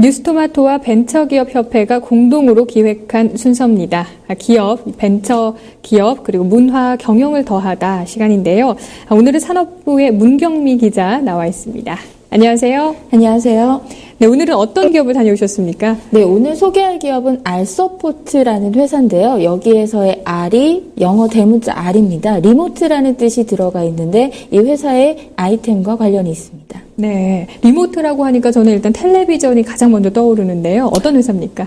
뉴스토마토와 벤처기업협회가 공동으로 기획한 순서입니다. 기업, 벤처기업, 그리고 문화 경영을 더하다 시간인데요. 오늘은 산업부의 문경미 기자 나와 있습니다. 안녕하세요. 안녕하세요. 네, 오늘은 어떤 기업을 다녀오셨습니까? 네, 오늘 소개할 기업은 R서포트라는 회사인데요. 여기에서의 R이 영어 대문자 R입니다. 리모트라는 뜻이 들어가 있는데 이 회사의 아이템과 관련이 있습니다. 네, 리모트라고 하니까 저는 일단 텔레비전이 가장 먼저 떠오르는데요. 어떤 회사입니까?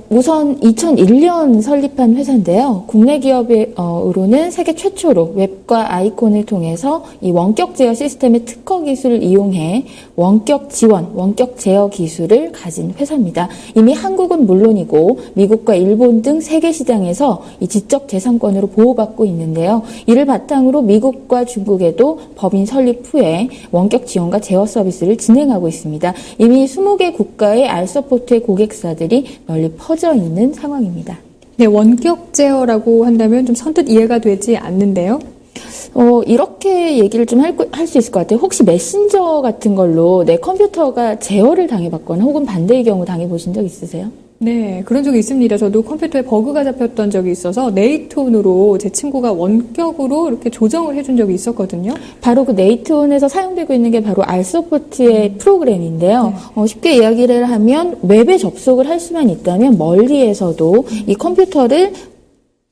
우선 2001년 설립한 회사인데요. 국내 기업으로는 세계 최초로 웹과 아이콘을 통해서 이 원격 제어 시스템의 특허 기술을 이용해 원격 지원, 원격 제어 기술을 가진 회사입니다. 이미 한국은 물론이고 미국과 일본 등 세계 시장에서 이 지적 재산권으로 보호받고 있는데요. 이를 바탕으로 미국과 중국에도 법인 설립 후에 원격 지원과 제어 서비스를 진행하고 있습니다. 이미 20개 국가의 R서포트의 고객사들이 널리 퍼져 있는 상황입니다. 네, 원격 제어라고 한다면 좀 선뜻 이해가 되지 않는데요. 이렇게 얘기를 좀 할 수 있을 것 같아요. 혹시 메신저 같은 걸로 내 컴퓨터가 제어를 당해봤거나 혹은 반대의 경우 당해보신 적 있으세요? 네, 그런 적이 있습니다. 저도 컴퓨터에 버그가 잡혔던 적이 있어서 네이트온으로 제 친구가 원격으로 이렇게 조정을 해준 적이 있었거든요. 바로 그 네이트온에서 사용되고 있는 게 바로 R서포트의 프로그램인데요. 네. 쉽게 이야기를 하면 웹에 접속을 할 수만 있다면 멀리에서도 이 컴퓨터를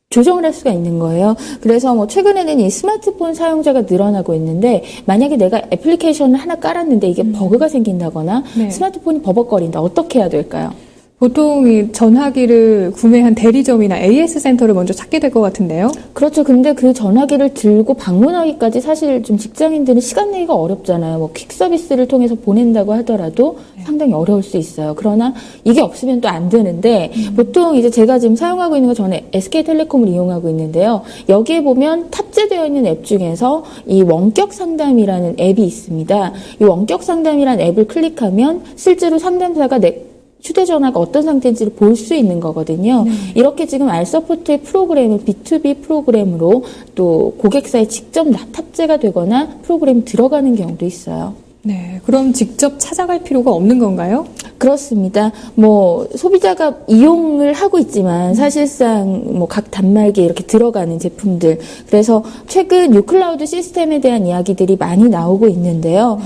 조정을 할 수가 있는 거예요. 그래서 최근에는 이 스마트폰 사용자가 늘어나고 있는데 만약에 내가 애플리케이션을 하나 깔았는데 이게 버그가 생긴다거나 네. 스마트폰이 버벅거린다. 어떻게 해야 될까요? 보통 이 전화기를 구매한 대리점이나 AS 센터를 먼저 찾게 될 것 같은데요. 그렇죠. 근데 그 전화기를 들고 방문하기까지 사실 좀 직장인들은 시간 내기가 어렵잖아요. 퀵 서비스를 통해서 보낸다고 하더라도 상당히 어려울 수 있어요. 그러나 이게 없으면 또 안 되는데 보통 이제 제가 지금 사용하고 있는 거 저는 SK텔레콤을 이용하고 있는데요. 여기에 보면 탑재되어 있는 앱 중에서 이 원격 상담이라는 앱이 있습니다. 이 원격 상담이라는 앱을 클릭하면 실제로 상담사가 내 휴대전화가 어떤 상태인지를 볼 수 있는 거거든요. 이렇게 지금 R서포트의 프로그램을 B2B 프로그램으로 또 고객사에 직접 탑재가 되거나 프로그램이 들어가는 경우도 있어요. 네, 그럼 직접 찾아갈 필요가 없는 건가요? 그렇습니다. 소비자가 이용을 하고 있지만 사실상 각 단말기에 이렇게 들어가는 제품들. 그래서 최근 유클라우드 시스템에 대한 이야기들이 많이 나오고 있는데요.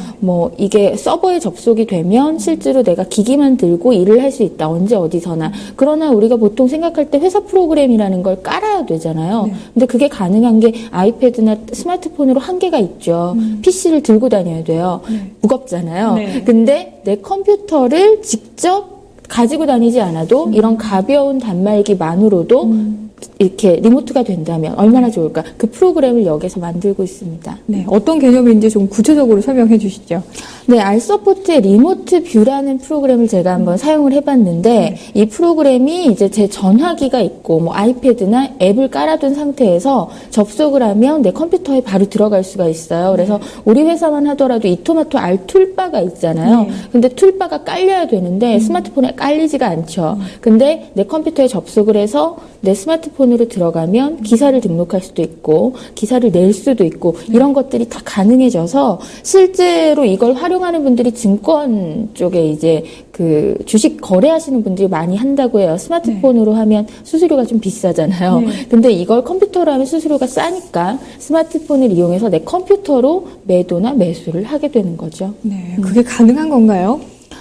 이게 서버에 접속이 되면 실제로 내가 기기만 들고 일을 할 수 있다. 언제 어디서나. 그러나 우리가 보통 생각할 때 회사 프로그램이라는 걸 깔아야 되잖아요. 네. 근데 그게 가능한 게 아이패드나 스마트폰으로 한계가 있죠. PC를 들고 다녀야 돼요. 무겁잖아요. 네. 근데 내 컴퓨터를 직접 가지고 다니지 않아도 이런 가벼운 단말기만으로도 이렇게 리모트가 된다면 얼마나 좋을까? 그 프로그램을 여기서 만들고 있습니다. 네, 어떤 개념인지 좀 구체적으로 설명해 주시죠. 네, R서포트의 리모트 뷰라는 프로그램을 제가 한번 사용을 해봤는데 이 프로그램이 이제 제 전화기가 있고 아이패드나 앱을 깔아둔 상태에서 접속을 하면 내 컴퓨터에 바로 들어갈 수가 있어요. 그래서 우리 회사만 하더라도 이토마토 R 툴바가 있잖아요. 근데 툴바가 깔려야 되는데 스마트폰에 깔리지가 않죠. 근데 내 컴퓨터에 접속을 해서 내 스마트폰으로 들어가면 기사를 등록할 수도 있고 기사를 낼 수도 있고 이런 것들이 다 가능해져서 실제로 이걸 활용하는 분들이 증권 쪽에 이제 그 주식 거래하시는 분들이 많이 한다고 해요. 스마트폰으로 하면 수수료가 좀 비싸잖아요. 근데 이걸 컴퓨터로 하면 수수료가 싸니까 스마트폰을 이용해서 내 컴퓨터로 매도나 매수를 하게 되는 거죠. 네, 그게 가능한 건가요?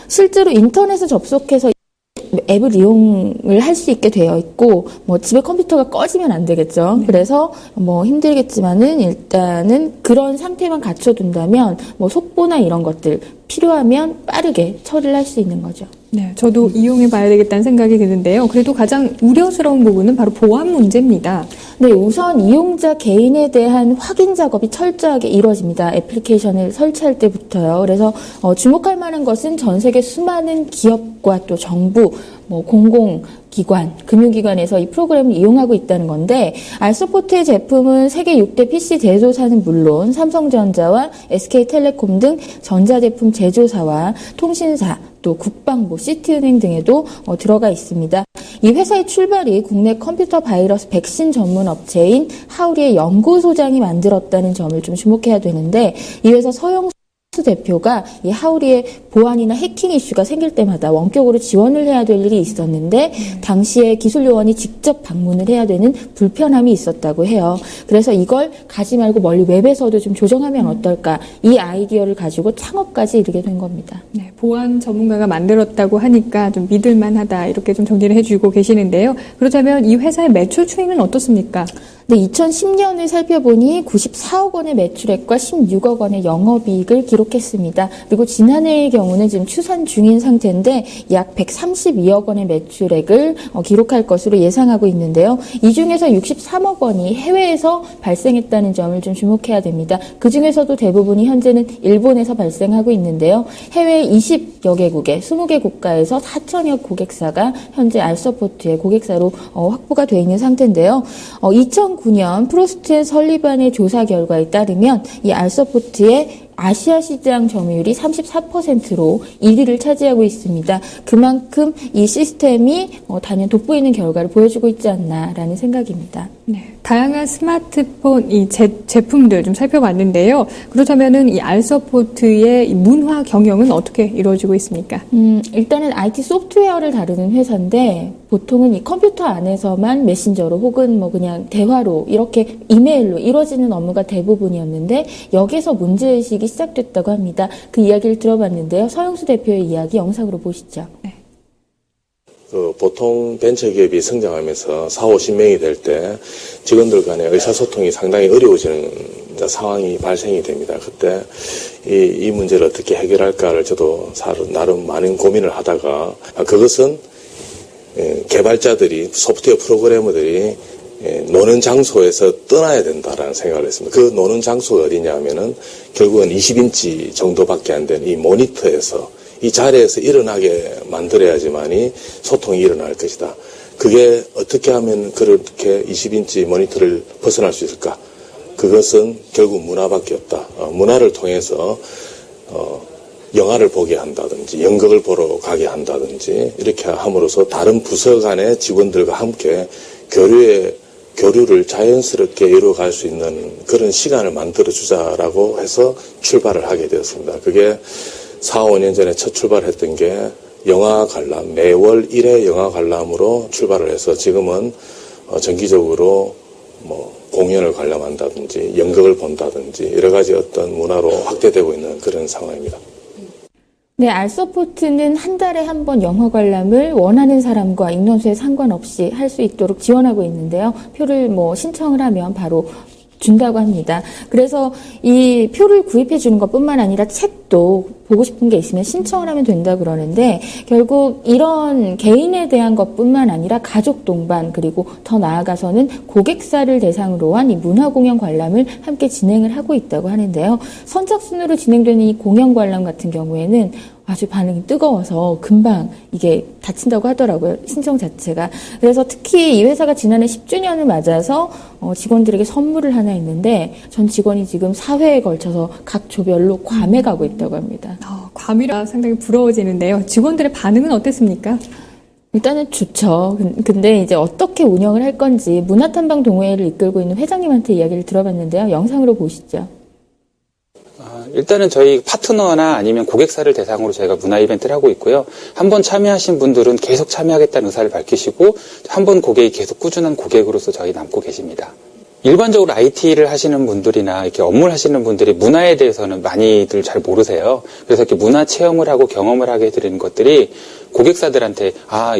실제로 인터넷에 접속해서 앱을 이용을 할 수 있게 되어 있고 집에 컴퓨터가 꺼지면 안 되겠죠. 그래서 힘들겠지만은 일단은 그런 상태만 갖춰둔다면 속보나 이런 것들 필요하면 빠르게 처리를 할 수 있는 거죠. 네, 저도 이용해 봐야 되겠다는 생각이 드는데요. 그래도 가장 우려스러운 부분은 바로 보안 문제입니다. 네, 우선 이용자 개인에 대한 확인 작업이 철저하게 이루어집니다. 애플리케이션을 설치할 때부터요. 그래서 주목할 만한 것은 전 세계 수많은 기업과 또 정부, 공공기관, 금융기관에서 이 프로그램을 이용하고 있다는 건데 R서포트의 제품은 세계 6대 PC 제조사는 물론 삼성전자와 SK텔레콤 등 전자제품 제조사와 통신사, 또 국방부, 시티은행 등에도 들어가 있습니다. 이 회사의 출발이 국내 컴퓨터 바이러스 백신 전문 업체인 하우리의 연구소장이 만들었다는 점을 좀 주목해야 되는데 이 회사 서영 대표가 이 하우리의 보안이나 해킹 이슈가 생길 때마다 원격으로 지원을 해야 될 일이 있었는데 당시에 기술 요원이 직접 방문을 해야 되는 불편함이 있었다고 해요. 그래서 이걸 가지 말고 멀리 웹에서도 좀 조정하면 어떨까, 이 아이디어를 가지고 창업까지 이르게 된 겁니다. 네, 보안 전문가가 만들었다고 하니까 좀 믿을만하다 이렇게 좀 정리를 해주고 계시는데요. 그렇다면 이 회사의 매출 추이는 어떻습니까? 네, 2010년을 살펴보니 94억 원의 매출액과 16억 원의 영업이익을 기록했습니다. 그리고 지난해의 경우는 지금 추산 중인 상태인데 약 132억 원의 매출액을 기록할 것으로 예상하고 있는데요. 이 중에서 63억 원이 해외에서 발생했다는 점을 좀 주목해야 됩니다. 그 중에서도 대부분이 현재는 일본에서 발생하고 있는데요. 해외 20여 개국의 20개 국가에서 4천여 고객사가 현재 알서포트의 고객사로 확보가 되어 있는 상태인데요. 2009년 프로스트 앤 설리반의 조사 결과에 따르면 이 알서포트의 아시아 시장 점유율이 34%로 1위를 차지하고 있습니다. 그만큼 이 시스템이 단연 돋보이는 결과를 보여주고 있지 않나라는 생각입니다. 네, 다양한 스마트폰 이 제품들 좀 살펴봤는데요. 그렇다면은 이 알서포트의 이 문화 경영은 어떻게 이루어지고 있습니까? 일단은 IT 소프트웨어를 다루는 회사인데 보통은 이 컴퓨터 안에서만 메신저로 혹은 뭐 그냥 대화로 이렇게 이메일로 이루어지는 업무가 대부분이었는데 여기서 문제의식이 시작됐다고 합니다. 그 이야기를 들어봤는데요. 서영수 대표의 이야기 영상으로 보시죠. 네. 보통 벤처기업이 성장하면서 40-50명이 될 때 직원들 간의 의사소통이 상당히 어려워지는 상황이 발생이 됩니다. 그때 이 문제를 어떻게 해결할까를 저도 나름 많은 고민을 하다가 그것은 개발자들이 소프트웨어 프로그래머들이 노는 장소에서 떠나야 된다라는 생각을 했습니다. 그 노는 장소가 어디냐 하면은 결국은 20인치 정도밖에 안 되는 이 모니터에서 이 자리에서 일어나게 만들어야지만이 소통이 일어날 것이다. 그게 어떻게 하면 그렇게 20인치 모니터를 벗어날 수 있을까? 그것은 결국 문화밖에 없다. 문화를 통해서 영화를 보게 한다든지 연극을 보러 가게 한다든지 이렇게 함으로써 다른 부서 간의 직원들과 함께 교류를 자연스럽게 이루어갈 수 있는 그런 시간을 만들어주자라고 해서 출발을 하게 되었습니다. 그게 4-5년 전에 첫 출발했던 게 영화 관람, 매월 1회 영화 관람으로 출발을 해서 지금은 정기적으로 공연을 관람한다든지 연극을 본다든지 여러 가지 어떤 문화로 확대되고 있는 그런 상황입니다. 네, 알서포트는 한 달에 한 번 영화 관람을 원하는 사람과 인원수에 상관없이 할 수 있도록 지원하고 있는데요. 표를 신청을 하면 바로 준다고 합니다. 그래서 이 표를 구입해 주는 것뿐만 아니라 책도 보고 싶은 게 있으면 신청을 하면 된다 그러는데 결국 이런 개인에 대한 것뿐만 아니라 가족 동반 그리고 더 나아가서는 고객사를 대상으로 한 이 문화공연 관람을 함께 진행을 하고 있다고 하는데요. 선착순으로 진행되는 이 공연 관람 같은 경우에는 아주 반응이 뜨거워서 금방 이게 닫힌다고 하더라고요. 신청 자체가. 그래서 특히 이 회사가 지난해 10주년을 맞아서 직원들에게 선물을 하나 했는데 전 직원이 지금 4회에 걸쳐서 각 조별로 괌에 가고 있다고 합니다. 괌이라 상당히 부러워지는데요. 직원들의 반응은 어땠습니까? 일단은 좋죠. 근데 이제 어떻게 운영을 할 건지 문화탐방 동호회를 이끌고 있는 회장님한테 이야기를 들어봤는데요. 영상으로 보시죠. 일단은 저희 파트너나 아니면 고객사를 대상으로 저희가 문화 이벤트를 하고 있고요. 한번 참여하신 분들은 계속 참여하겠다는 의사를 밝히시고 한번 고객이 계속 꾸준한 고객으로서 저희 남고 계십니다. 일반적으로 IT를 하시는 분들이나 이렇게 업무를 하시는 분들이 문화에 대해서는 많이들 잘 모르세요. 그래서 이렇게 문화 체험을 하고 경험을 하게 해드리는 것들이 고객사들한테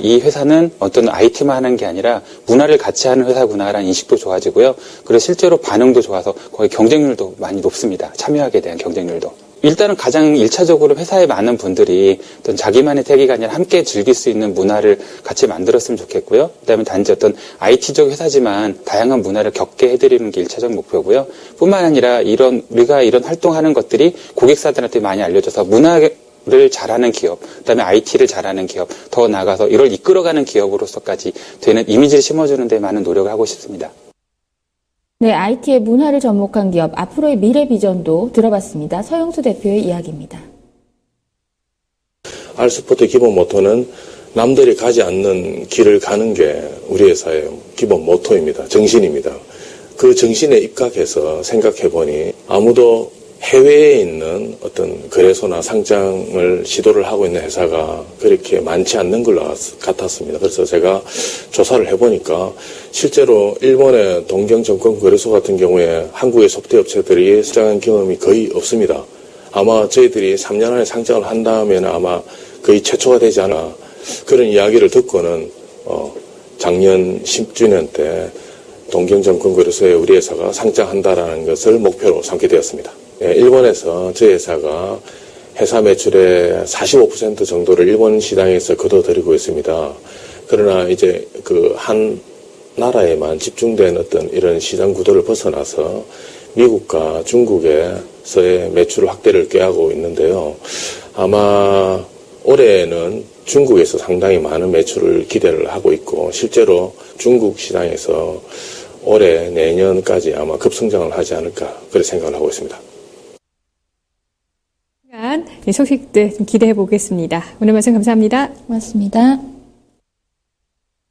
이 회사는 어떤 IT만 하는 게 아니라 문화를 같이 하는 회사구나라는 인식도 좋아지고요. 그래서 실제로 반응도 좋아서 거의 경쟁률도 많이 높습니다. 참여하게 대한 경쟁률도. 일단은 가장 1차적으로 회사에 많은 분들이 어떤 자기만의 태기가 아니라 함께 즐길 수 있는 문화를 같이 만들었으면 좋겠고요. 그다음에 단지 어떤 IT적 회사지만 다양한 문화를 겪게 해드리는 게 1차적 목표고요. 뿐만 아니라 우리가 이런 활동하는 것들이 고객사들한테 많이 알려져서 문화를 잘하는 기업, 그다음에 IT를 잘하는 기업, 더 나아가서 이걸 이끌어가는 기업으로서까지 되는 이미지를 심어주는 데 많은 노력을 하고 싶습니다. 네, IT의 문화를 접목한 기업, 앞으로의 미래 비전도 들어봤습니다. 서영수 대표의 이야기입니다. 알서포트 기본 모토는 남들이 가지 않는 길을 가는 게 우리 회사의 기본 모토입니다. 정신입니다. 그 정신에 입각해서 생각해보니 아무도 해외에 있는 어떤 거래소나 상장을 시도를 하고 있는 회사가 그렇게 많지 않는 걸로 같았습니다. 그래서 제가 조사를 해보니까 실제로 일본의 동경증권거래소 같은 경우에 한국의 소프트 업체들이 상장한 경험이 거의 없습니다. 아마 저희들이 3년 안에 상장을 한 다음에는 아마 거의 최초가 되지 않아 그런 이야기를 듣고는 작년 10주년 때 동경증권거래소에 우리 회사가 상장한다라는 것을 목표로 삼게 되었습니다. 일본에서 저희 회사가 회사 매출의 45% 정도를 일본 시장에서 거둬들이고 있습니다. 그러나 이제 그 한 나라에만 집중된 어떤 이런 시장 구도를 벗어나서 미국과 중국에서의 매출 확대를 꾀하고 있는데요. 아마 올해는 중국에서 상당히 많은 매출을 기대를 하고 있고 실제로 중국 시장에서 올해 내년까지 아마 급성장을 하지 않을까 그렇게 생각을 하고 있습니다. 이 소식들 좀 기대해 보겠습니다. 오늘 말씀 감사합니다. 고맙습니다.